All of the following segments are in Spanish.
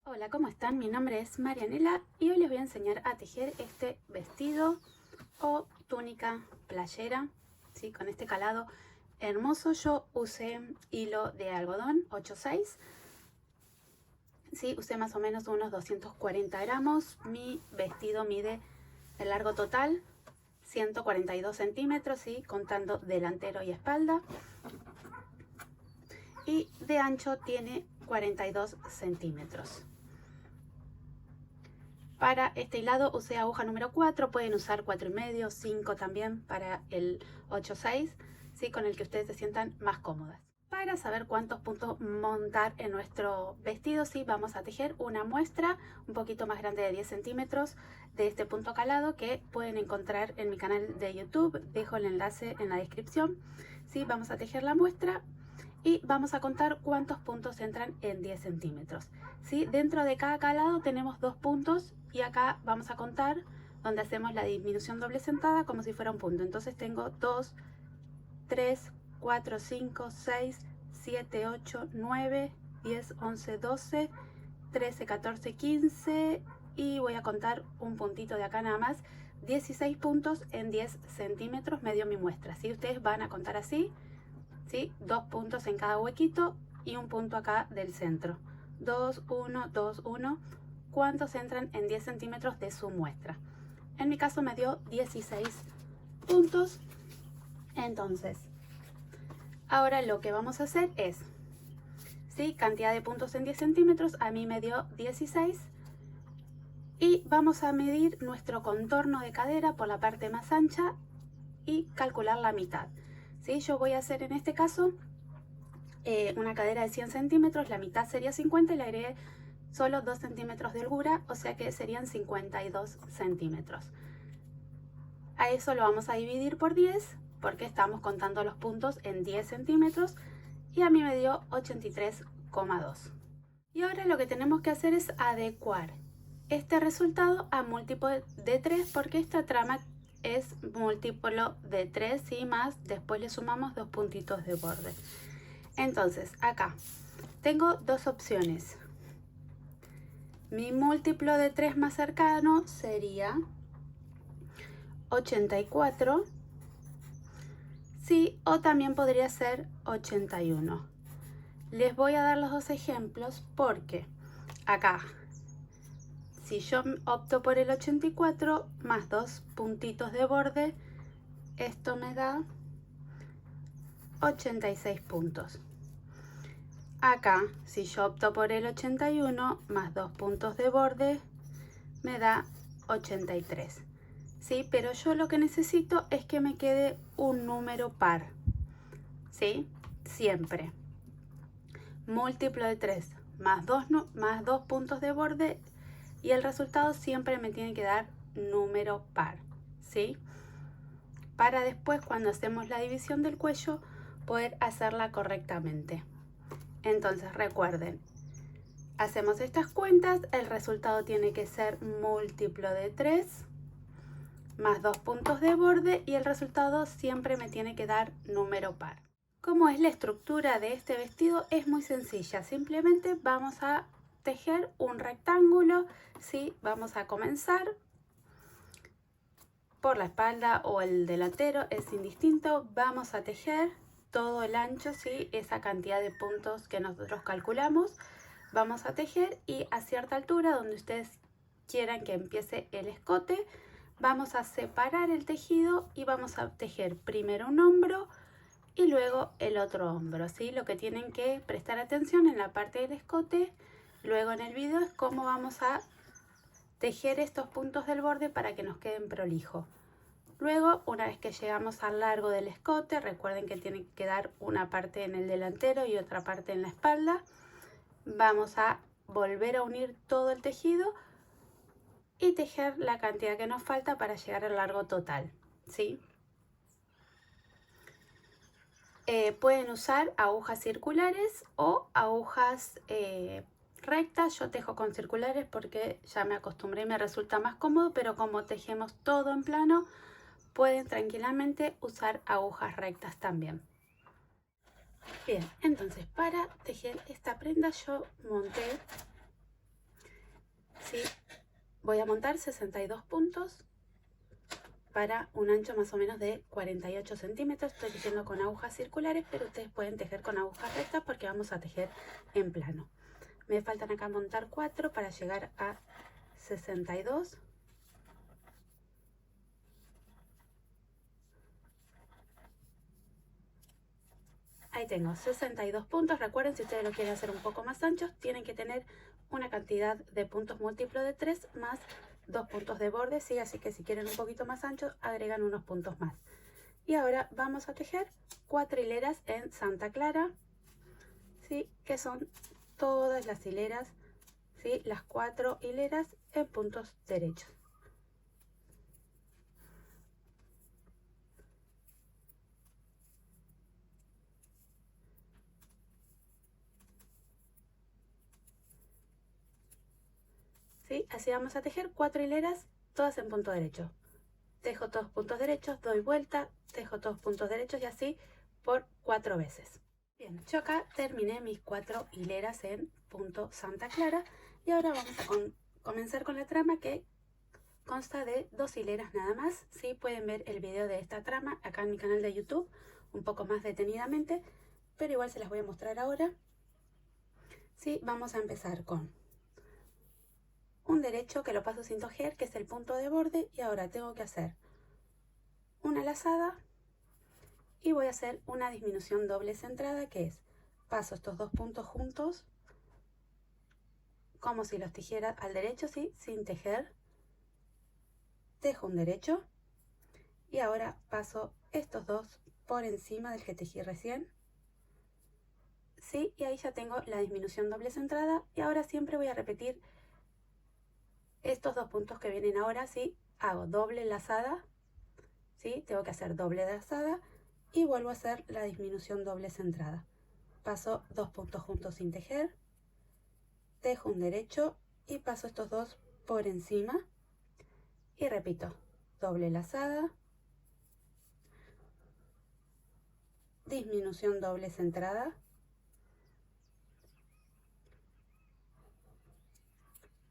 Hola, ¿cómo están? Mi nombre es Marianela y hoy les voy a enseñar a tejer este vestido o túnica playera, ¿sí? Con este calado hermoso. Yo usé hilo de algodón 8/6, ¿sí? Usé más o menos unos 240 gramos. Mi vestido mide el largo total 142 centímetros, ¿sí? Contando delantero y espalda. Y de ancho tiene 42 centímetros. Para este hilado usé aguja número 4, pueden usar 4,5, 5 también para el 8/6, ¿sí? Con el que ustedes se sientan más cómodas. Para saber cuántos puntos montar en nuestro vestido, sí, vamos a tejer una muestra un poquito más grande de 10 centímetros de este punto calado que pueden encontrar en mi canal de YouTube. Dejo el enlace en la descripción. Sí, vamos a tejer la muestra y vamos a contar cuántos puntos entran en 10 centímetros. ¿Sí? Dentro de cada calado tenemos 2 puntos y acá vamos a contar donde hacemos la disminución doble sentada como si fuera un punto. Entonces tengo 2, 3, 4, 5, 6, 7, 8, 9, 10, 11, 12, 13, 14, 15 y voy a contar un puntito de acá nada más. 16 puntos en 10 centímetros me dio mi muestra. ¿Sí? Ustedes van a contar así, ¿sí? 2 puntos en cada huequito y un punto acá del centro. 2, 1, 2, 1. ¿Cuántos entran en 10 centímetros de su muestra? En mi caso me dio 16 puntos. Entonces, ahora lo que vamos a hacer es, ¿sí? Cantidad de puntos en 10 centímetros, a mí me dio 16. Y vamos a medir nuestro contorno de cadera por la parte más ancha y calcular la mitad. ¿Sí? Yo voy a hacer en este caso una cadera de 100 centímetros, la mitad sería 50 y le agregué solo 2 centímetros de holgura, o sea que serían 52 centímetros. A eso lo vamos a dividir por 10 porque estamos contando los puntos en 10 centímetros y a mí me dio 83,2. Y ahora lo que tenemos que hacer es adecuar este resultado a múltiplo de 3 porque esta trama es múltiplo de 3 y más, después le sumamos 2 puntitos de borde. Entonces acá tengo dos opciones. Mi múltiplo de 3 más cercano sería 84, sí, o también podría ser 81. Les voy a dar los dos ejemplos porque acá, si yo opto por el 84 más 2 puntitos de borde, esto me da 86 puntos. Acá, si yo opto por el 81 más 2 puntos de borde, me da 83. ¿Sí? Pero yo lo que necesito es que me quede un número par. ¿Sí? Siempre. Múltiplo de 3 más 2 puntos de borde y el resultado siempre me tiene que dar número par. ¿Sí? Para después, cuando hacemos la división del cuello, poder hacerla correctamente. Entonces recuerden, hacemos estas cuentas, el resultado tiene que ser múltiplo de 3 más 2 puntos de borde y el resultado siempre me tiene que dar número par. ¿Cómo es la estructura de este vestido? Es muy sencilla, simplemente vamos a tejer un rectángulo, ¿sí? Vamos a comenzar por la espalda o el delantero, es indistinto, vamos a tejer todo el ancho, ¿sí? Esa cantidad de puntos que nosotros calculamos, vamos a tejer y a cierta altura donde ustedes quieran que empiece el escote, vamos a separar el tejido y vamos a tejer primero un hombro y luego el otro hombro, ¿sí? Lo que tienen que prestar atención en la parte del escote, luego en el video, es cómo vamos a tejer estos puntos del borde para que nos queden prolijos. Luego, una vez que llegamos al largo del escote, recuerden que tiene que quedar una parte en el delantero y otra parte en la espalda. Vamos a volver a unir todo el tejido y tejer la cantidad que nos falta para llegar al largo total, ¿sí? Pueden usar agujas circulares o agujas rectas. Yo tejo con circulares porque ya me acostumbré y me resulta más cómodo, pero como tejemos todo en plano, pueden tranquilamente usar agujas rectas también. Bien, entonces para tejer esta prenda yo monté ¿sí? Voy a montar 62 puntos para un ancho más o menos de 48 centímetros. Estoy tejiendo con agujas circulares, pero ustedes pueden tejer con agujas rectas porque vamos a tejer en plano. Me faltan acá montar 4 para llegar a 62. Ahí tengo 62 puntos. Recuerden, si ustedes lo quieren hacer un poco más anchos, tienen que tener una cantidad de puntos múltiplo de 3 más 2 puntos de borde, ¿sí? Así que si quieren un poquito más ancho, agregan unos puntos más. Y ahora vamos a tejer 4 hileras en Santa Clara, ¿sí? Que son todas las hileras, ¿sí? Las 4 hileras en puntos derechos. ¿Sí? Así vamos a tejer 4 hileras, todas en punto derecho. Tejo todos puntos derechos, doy vuelta, tejo todos puntos derechos y así por 4 veces. Bien, yo acá terminé mis 4 hileras en punto Santa Clara y ahora vamos a comenzar con la trama, que consta de 2 hileras nada más. Sí, pueden ver el video de esta trama acá en mi canal de YouTube un poco más detenidamente, pero igual se las voy a mostrar ahora. Sí, vamos a empezar con un derecho que lo paso sin tejer, que es el punto de borde, y ahora tengo que hacer una lazada y voy a hacer una disminución doble centrada, que es paso estos dos puntos juntos como si los tejiera al derecho, ¿sí? Sin tejer, tejo un derecho y ahora paso estos dos por encima del que tejí recién, ¿sí? Y ahí ya tengo la disminución doble centrada y ahora siempre voy a repetir estos dos puntos que vienen ahora, ¿sí? Hago doble lazada, ¿sí? Tengo que hacer doble lazada y vuelvo a hacer la disminución doble centrada. Paso dos puntos juntos sin tejer, tejo un derecho y paso estos dos por encima y repito, doble lazada, disminución doble centrada,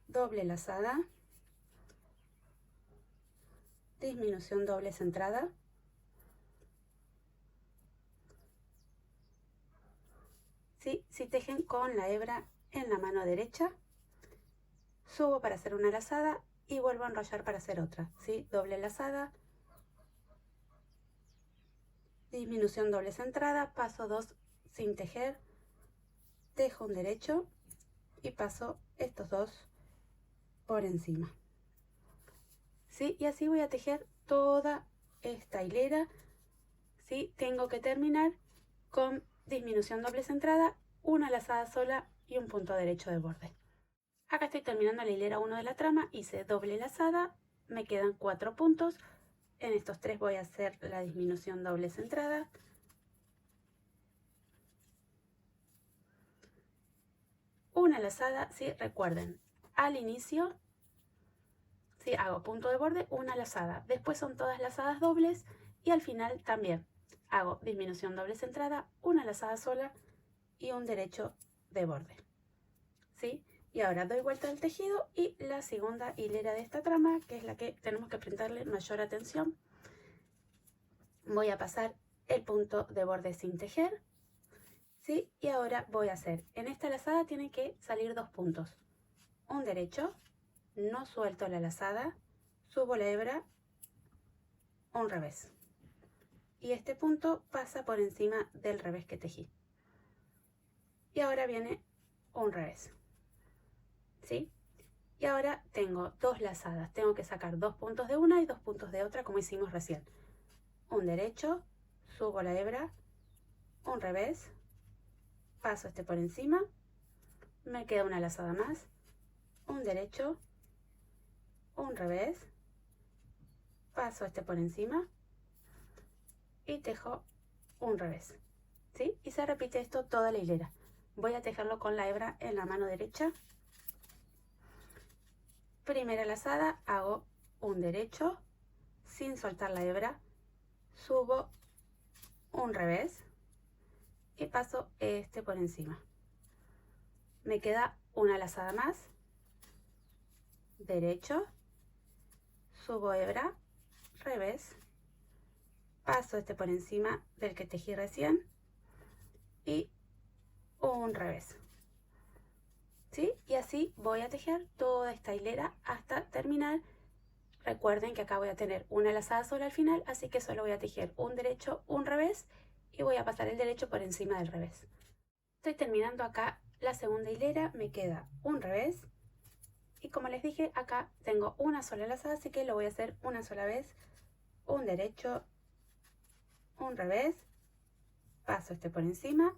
doble lazada, disminución doble centrada, ¿sí? Si tejen con la hebra en la mano derecha, subo para hacer una lazada y vuelvo a enrollar para hacer otra, ¿sí? Doble lazada, disminución doble centrada, paso 2 sin tejer, tejo un derecho y paso estos dos por encima, ¿sí? Y así voy a tejer toda esta hilera, ¿sí? Tengo que terminar con disminución doble centrada, una lazada sola y un punto derecho de borde. Acá estoy terminando la hilera 1 de la trama, hice doble lazada, me quedan 4 puntos. En estos 3 voy a hacer la disminución doble centrada, una lazada, sí, recuerden, al inicio, sí, hago punto de borde, una lazada, después son todas lazadas dobles y al final también hago disminución doble centrada, una lazada sola y un derecho de borde, ¿sí? Y ahora doy vuelta al tejido y la segunda hilera de esta trama, que es la que tenemos que prestarle mayor atención, voy a pasar el punto de borde sin tejer, ¿sí? Y ahora voy a hacer, en esta lazada tienen que salir 2 puntos, un derecho, no suelto la lazada, subo la hebra, un revés. Y este punto pasa por encima del revés que tejí. Y ahora viene un revés, ¿sí? Y ahora tengo 2 lazadas, tengo que sacar 2 puntos de una y 2 puntos de otra como hicimos recién. Un derecho, subo la hebra, un revés, paso este por encima, me queda una lazada más, un derecho, un revés, paso este por encima y tejo un revés, ¿sí? Y se repite esto toda la hilera. Voy a tejerlo con la hebra en la mano derecha. Primera lazada, hago un derecho sin soltar la hebra, subo un revés y paso este por encima. Me queda una lazada más, derecho, subo hebra, revés, paso este por encima del que tejí recién y un revés, ¿sí? Y así voy a tejer toda esta hilera hasta terminar. Recuerden que acá voy a tener una lazada sola al final, así que solo voy a tejer un derecho, un revés y voy a pasar el derecho por encima del revés. Estoy terminando acá la segunda hilera, me queda un revés y como les dije, acá tengo una sola lazada, así que lo voy a hacer una sola vez, un derecho, un revés, paso este por encima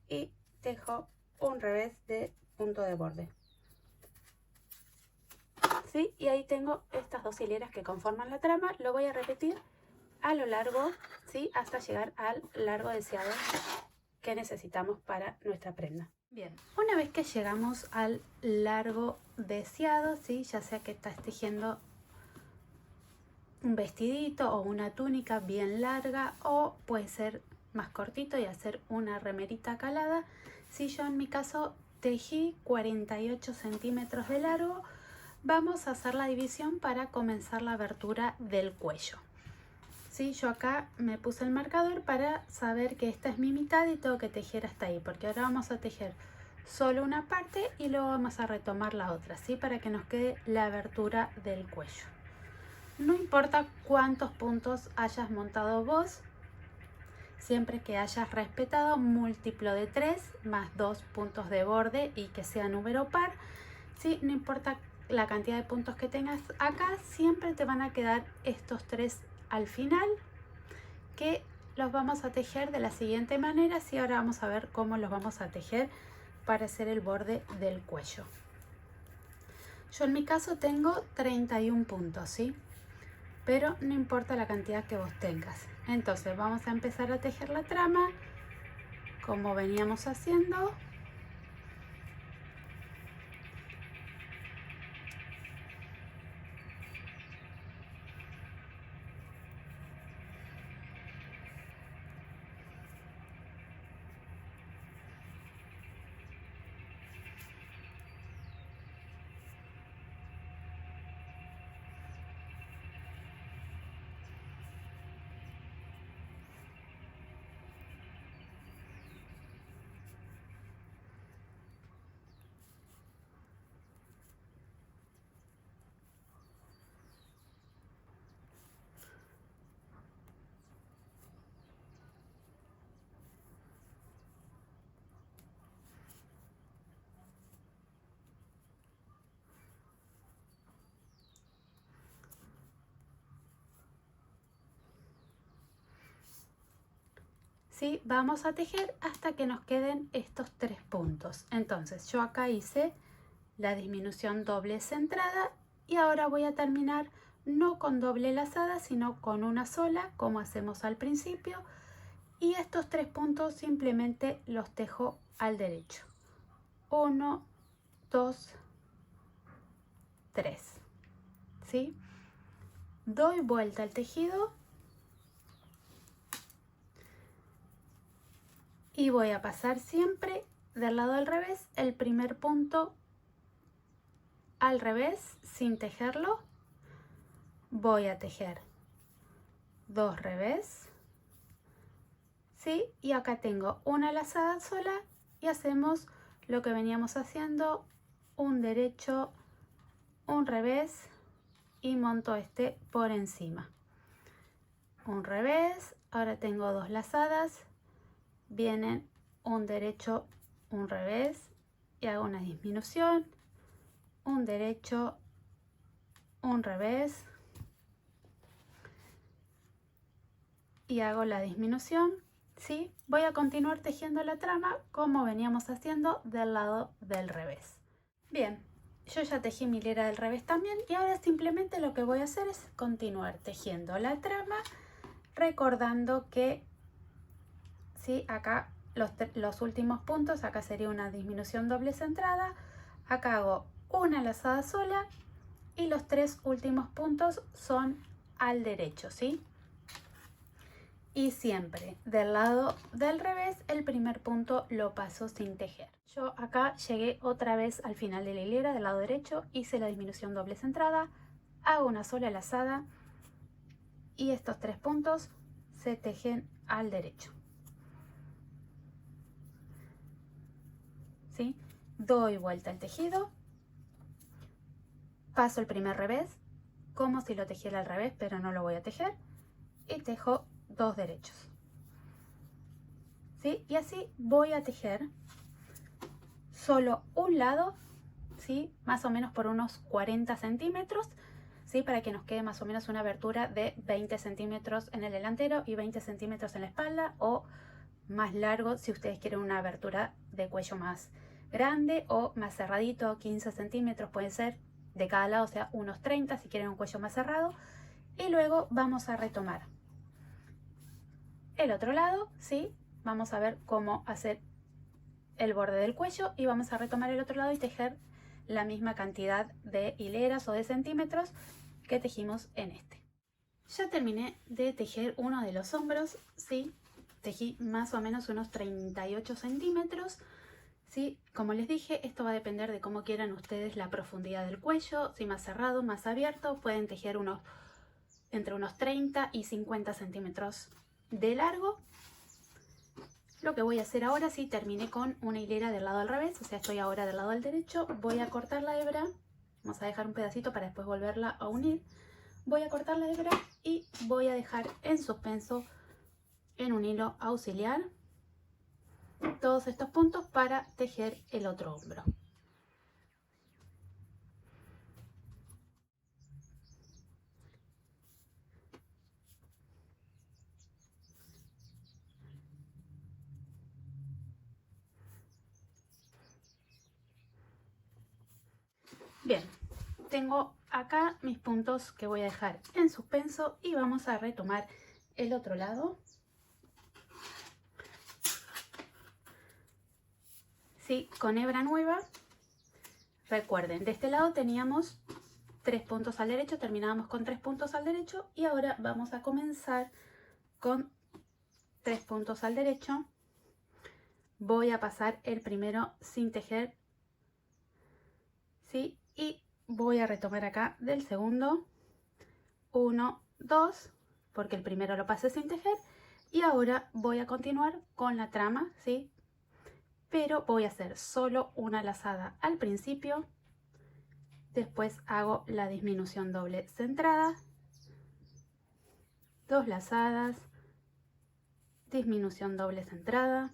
y tejo un revés de punto de borde. ¿Sí? Y ahí tengo estas dos hileras que conforman la trama. Lo voy a repetir a lo largo, ¿sí? Hasta llegar al largo deseado que necesitamos para nuestra prenda. Bien, una vez que llegamos al largo deseado, ¿sí? Ya sea que estás tejiendo un vestidito o una túnica bien larga, o puede ser más cortito y hacer una remerita calada. Si yo en mi caso tejí 48 centímetros de largo, vamos a hacer la división para comenzar la abertura del cuello. ¿Sí? Yo acá me puse el marcador para saber que esta es mi mitad y tengo que tejer hasta ahí, porque ahora vamos a tejer solo una parte y luego vamos a retomar la otra, ¿sí? Para que nos quede la abertura del cuello. No importa cuántos puntos hayas montado vos, siempre que hayas respetado múltiplo de 3 más 2 puntos de borde y que sea número par, ¿sí? No importa la cantidad de puntos que tengas acá, siempre te van a quedar estos 3 al final, que los vamos a tejer de la siguiente manera. Sí, ahora vamos a ver cómo los vamos a tejer para hacer el borde del cuello. Yo en mi caso tengo 31 puntos, ¿sí? Pero no importa la cantidad que vos tengas. Entonces vamos a empezar a tejer la trama como veníamos haciendo. ¿Sí? Vamos a tejer hasta que nos queden estos 3 puntos. Entonces yo acá hice la disminución doble centrada y ahora voy a terminar no con doble lazada, sino con una sola, como hacemos al principio, y estos 3 puntos simplemente los tejo al derecho. 1, 2, 3, ¿sí? Doy vuelta al tejido y voy a pasar siempre del lado al revés el primer punto al revés sin tejerlo. Voy a tejer 2 revés, ¿sí? Y acá tengo una lazada sola y hacemos lo que veníamos haciendo, un derecho, un revés y monto este por encima. Un revés, ahora tengo 2 lazadas, vienen un derecho, un revés y hago una disminución, un derecho, un revés y hago la disminución, ¿sí? Voy a continuar tejiendo la trama como veníamos haciendo del lado del revés. Bien, yo ya tejí mi hilera del revés también y ahora simplemente lo que voy a hacer es continuar tejiendo la trama, recordando que, ¿sí? Acá los últimos puntos, acá sería una disminución doble centrada, acá hago una lazada sola y los 3 últimos puntos son al derecho, ¿sí? Y siempre del lado del revés, el primer punto lo paso sin tejer. Yo acá llegué otra vez al final de la hilera del lado derecho, hice la disminución doble centrada, hago una sola lazada y estos 3 puntos se tejen al derecho. ¿Sí? Doy vuelta al tejido, paso el primer revés, como si lo tejiera al revés, pero no lo voy a tejer, y tejo 2 derechos. ¿Sí? Y así voy a tejer solo un lado, ¿sí? Más o menos por unos 40 centímetros, ¿sí? Para que nos quede más o menos una abertura de 20 centímetros en el delantero y 20 centímetros en la espalda, o más largo si ustedes quieren una abertura de cuello más grande o más cerradito, 15 centímetros puede ser de cada lado, o sea unos 30 si quieren un cuello más cerrado. Y luego vamos a retomar el otro lado, ¿sí? Vamos a ver cómo hacer el borde del cuello y vamos a retomar el otro lado y tejer la misma cantidad de hileras o de centímetros que tejimos en este. Ya terminé de tejer uno de los hombros, ¿sí? Tejí más o menos unos 38 centímetros, ¿sí? Como les dije, esto va a depender de cómo quieran ustedes la profundidad del cuello, si más cerrado, más abierto, pueden tejer entre unos 30 y 50 centímetros de largo. Lo que voy a hacer ahora, sí, terminé con una hilera del lado al revés, o sea, estoy ahora del lado del derecho, voy a cortar la hebra, vamos a dejar un pedacito para después volverla a unir, voy a cortar la hebra y voy a dejar en suspenso en un hilo auxiliar todos estos puntos para tejer el otro hombro. Bien, tengo acá mis puntos que voy a dejar en suspenso y vamos a retomar el otro lado. Sí, con hebra nueva. Recuerden, de este lado teníamos 3 puntos al derecho, terminábamos con 3 puntos al derecho y ahora vamos a comenzar con 3 puntos al derecho. Voy a pasar el primero sin tejer, ¿sí? Y voy a retomar acá del segundo, 1, 2, porque el primero lo pasé sin tejer, y ahora voy a continuar con la trama, ¿sí? Pero voy a hacer solo una lazada al principio, después hago la disminución doble centrada, 2 lazadas, disminución doble centrada,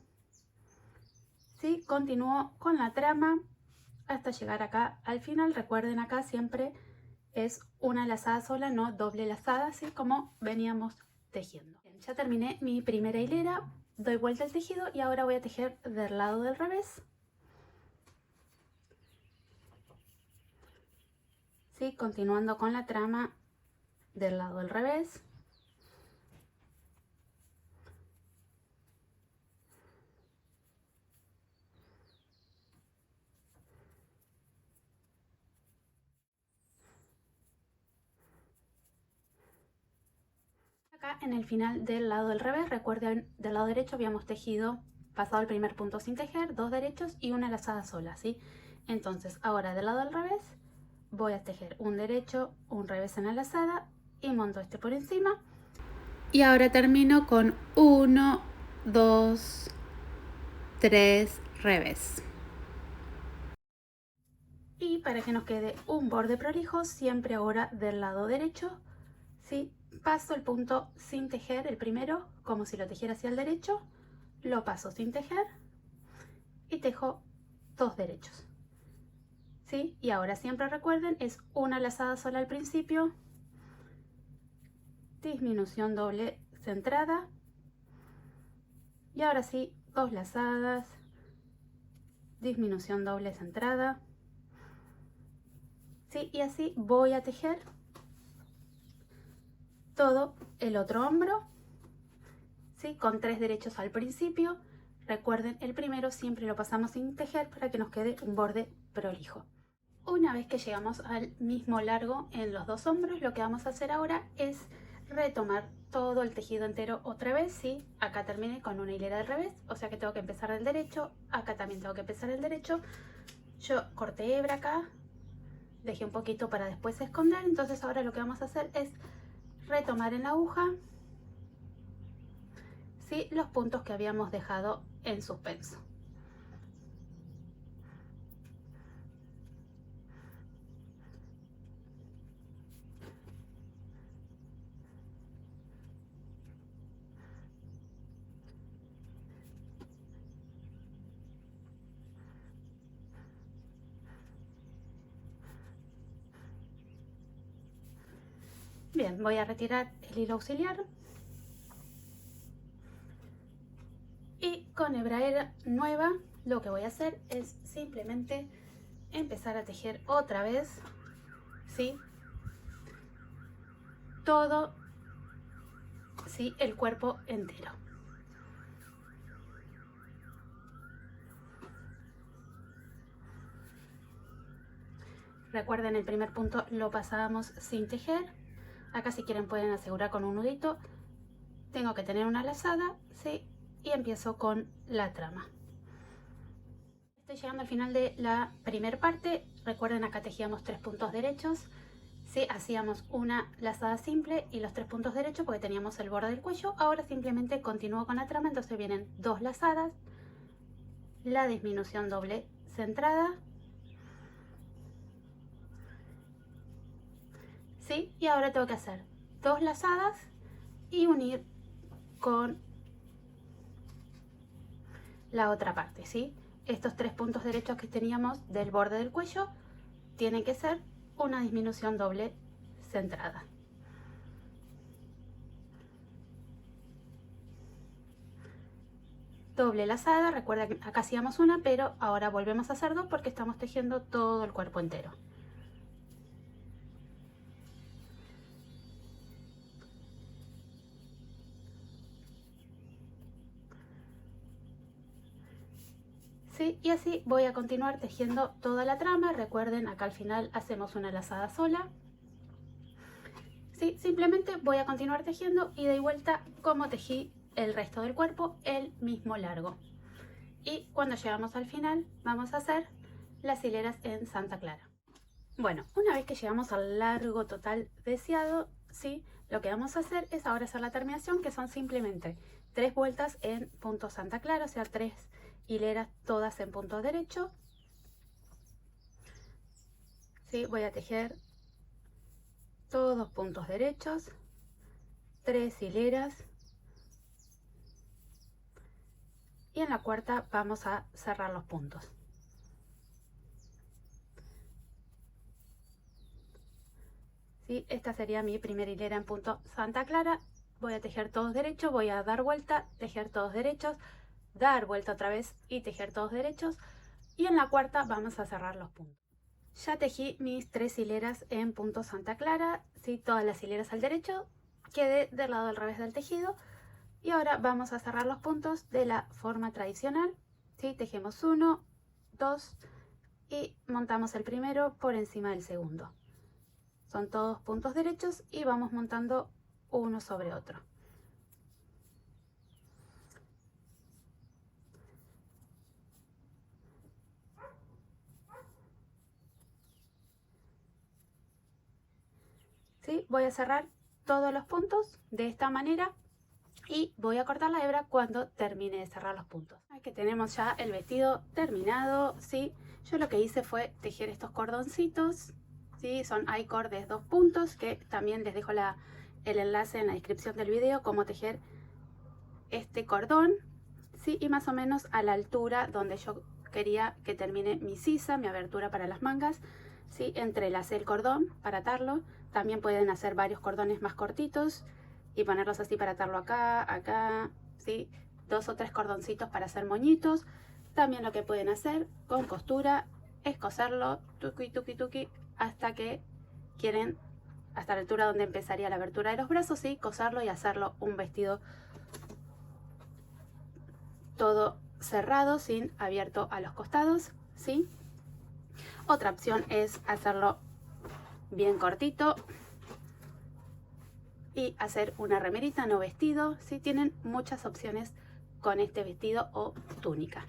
¿sí? Continúo con la trama hasta llegar acá al final. Recuerden, acá siempre es una lazada sola, no doble lazada, así como veníamos tejiendo. Bien, ya terminé mi primera hilera, doy vuelta al tejido y ahora voy a tejer del lado del revés, ¿sí? Continuando con la trama del lado del revés. Acá en el final del lado del revés, recuerden, del lado derecho habíamos tejido, pasado el primer punto sin tejer, 2 derechos y una lazada sola, ¿sí? Entonces ahora del lado del revés voy a tejer un derecho, un revés en la lazada y monto este por encima. Y ahora termino con 1, 2, 3 revés. Y para que nos quede un borde prolijo, siempre ahora del lado derecho, ¿sí? Paso el punto sin tejer, el primero, como si lo tejiera hacia el derecho, lo paso sin tejer y tejo 2 derechos, ¿sí? Y ahora siempre recuerden, es una lazada sola al principio, disminución doble centrada y ahora sí 2 lazadas, disminución doble centrada, ¿sí? Y así voy a tejer todo el otro hombro, ¿sí? Con 3 derechos al principio. Recuerden, el primero siempre lo pasamos sin tejer para que nos quede un borde prolijo. Una vez que llegamos al mismo largo en los dos hombros, lo que vamos a hacer ahora es retomar todo el tejido entero otra vez, ¿sí? Acá terminé con una hilera del revés, o sea que tengo que empezar del derecho, acá también tengo que empezar del derecho. Yo corté hebra acá, dejé un poquito para después esconder, entonces ahora lo que vamos a hacer es retomar en la aguja, ¿sí? Los puntos que habíamos dejado en suspenso. Bien, voy a retirar el hilo auxiliar y con hebra nueva lo que voy a hacer es simplemente empezar a tejer otra vez, ¿sí? Todo, ¿sí? El cuerpo entero. Recuerden, el primer punto lo pasábamos sin tejer. Acá si quieren pueden asegurar con un nudito. Tengo que tener una lazada, ¿sí? Y empiezo con la trama. Estoy llegando al final de la primera parte. Recuerden, acá tejíamos 3 puntos derechos, ¿sí? Hacíamos una lazada simple y los 3 puntos derechos porque teníamos el borde del cuello. Ahora simplemente continúo con la trama, entonces vienen 2 lazadas, la disminución doble centrada, ¿sí? Y ahora tengo que hacer 2 lazadas y unir con la otra parte, ¿sí? Estos 3 puntos derechos que teníamos del borde del cuello tienen que ser una disminución doble centrada. Doble lazada, recuerda que acá hacíamos una, pero ahora volvemos a hacer 2 porque estamos tejiendo todo el cuerpo entero. ¿Sí? Y así voy a continuar tejiendo toda la trama. Recuerden, acá al final hacemos una lazada sola. ¿Sí? Simplemente voy a continuar tejiendo ida y vuelta como tejí el resto del cuerpo, el mismo largo. Y cuando llegamos al final vamos a hacer las hileras en Santa Clara. Bueno, una vez que llegamos al largo total deseado, ¿sí? Lo que vamos a hacer es ahora hacer la terminación, que son simplemente 3 vueltas en punto Santa Clara, o sea, 3 hileras todas en punto derecho. ¿Sí? Voy a tejer todos puntos derechos, 3 hileras, y en la cuarta vamos a cerrar los puntos. ¿Sí? Esta sería mi primera hilera en punto Santa Clara. Voy a tejer todos derechos, voy a dar vuelta, tejer todos derechos, dar vuelta otra vez y tejer todos derechos, y en la cuarta vamos a cerrar los puntos. Ya tejí mis 3 hileras en punto Santa Clara, ¿sí? Todas las hileras al derecho, quedé del lado al revés del tejido, y ahora vamos a cerrar los puntos de la forma tradicional, ¿sí? Tejemos 1, 2 y montamos el primero por encima del segundo. Son todos puntos derechos y vamos montando uno sobre otro. ¿Sí? Voy a cerrar todos los puntos de esta manera y voy a cortar la hebra cuando termine de cerrar los puntos. Aquí tenemos ya el vestido terminado, ¿sí? Yo lo que hice fue tejer estos cordoncitos, ¿sí? Son I-cord de 2 puntos, que también les dejo el enlace en la descripción del video, cómo tejer este cordón, ¿sí? Y más o menos a la altura donde yo quería que termine mi sisa, mi abertura para las mangas, ¿sí? Entrelacé el cordón para atarlo. También pueden hacer varios cordones más cortitos y ponerlos así para atarlo acá, acá, ¿sí? 2 o 3 cordoncitos para hacer moñitos. También lo que pueden hacer con costura es coserlo tuqui tuqui tuqui hasta que quieren, hasta la altura donde empezaría la abertura de los brazos, y coserlo y hacerlo un vestido todo cerrado, sin abierto a los costados, ¿sí? Otra opción es hacerlo bien cortito y hacer una remerita, no vestido. ¿Sí? Tienen muchas opciones con este vestido o túnica.